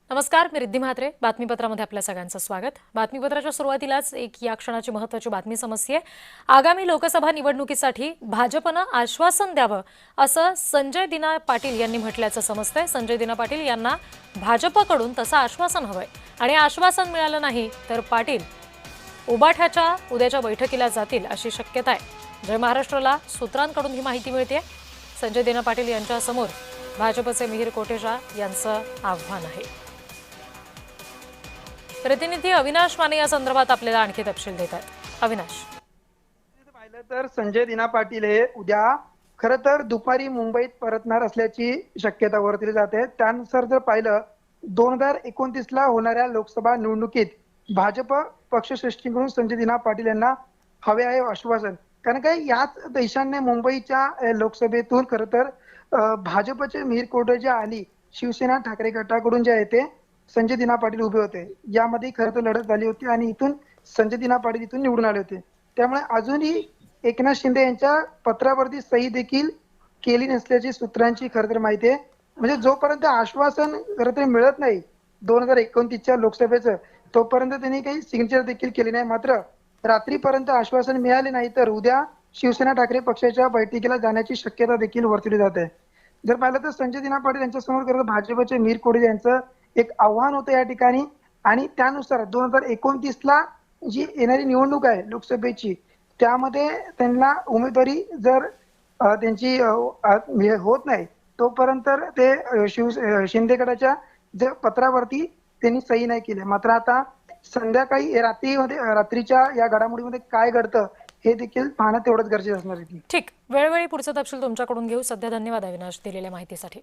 नमस्कार, मी रिद्धी म्हात्रे. बातमीपत्रामध्ये आपल्या सगळ्यांचं स्वागत. बातमीपत्राच्या सुरुवातीलाच एक या क्षणाची महत्त्वाची बातमी समजते. आगामी लोकसभा निवडणुकीसाठी भाजपनं आश्वासन द्यावं असं संजय दिना पाटील यांनी म्हटल्याचं समजतंय. संजय दिना पाटील यांना भाजपकडून तसं आश्वासन हवंय आणि आश्वासन मिळालं नाही तर पाटील उबाठाच्या उद्याच्या बैठकीला जातील अशी शक्यता आहे. जय महाराष्ट्राला सूत्रांकडून ही माहिती मिळते. संजय दिना पाटील यांच्यासमोर भाजपचे मिहिर कोटेचा यांचं आव्हान आहे. प्रतिनिधी अविनाश माने या संदर्भात आपल्याला आणखी तपशील देतात. अविनाश, पाहिलं तर संजय दिना पाटील हे उद्या खरं तर दुपारी मुंबईत परतणार असल्याची शक्यता वर्तवली जाते. त्यानुसार जर पाहिलं 2029 ला होणाऱ्या लोकसभा निवडणुकीत भाजप पक्षश्रेष्ठींकडून संजय दिना पाटील यांना हवे आहे आश्वासन. कारण काय याच देशाने मुंबईच्या लोकसभेतून खरं तर भाजपचे मिहिर कोटेचे आणि शिवसेना ठाकरे गटाकडून जे आहे ते संजय दिना पाटील उभे होते. यामध्ये खरं तर लढत झाली होती आणि इथून संजय दिना पाटील इथून निवडून आले होते. त्यामुळे अजूनही एकनाथ शिंदे यांच्या पत्रावरती सही देखील केली नसल्याची सूत्रांची खरं तर माहिती आहे. म्हणजे जोपर्यंत आश्वासन खरं तर मिळत नाही 2029च्या लोकसभेचं, तोपर्यंत त्यांनी काही सिग्नेचर देखील केली नाही. मात्र रात्रीपर्यंत आश्वासन मिळाले नाही तर उद्या शिवसेना ठाकरे पक्षाच्या बैठकीला जाण्याची शक्यता देखील वर्तवली जाते. जर पाहिलं तर संजय दिना पाटील यांच्यासमोर खरं तर भाजपचे मिहिर कोटे यांचं एक आव्हान होतं या ठिकाणी. आणि त्यानुसार 2029 ला जी येणारी निवडणूक आहे लोकसभेची, त्यामध्ये त्यांना उमेदवारी जर त्यांची होत नाही तोपर्यंत ते शिंदे गटाच्या जे पत्रावरती त्यांनी सही नाही केली. मात्र आता संध्याकाळी रात्रीच्या या घडामोडीमध्ये काय घडतं हे देखील पाहणं तेवढंच गरजेचं असणार आहे. ठीक, वेळोवेळी पुढचा तपशील तुमच्याकडून घेऊ. सध्या धन्यवाद अविनाश दिलेल्या माहितीसाठी.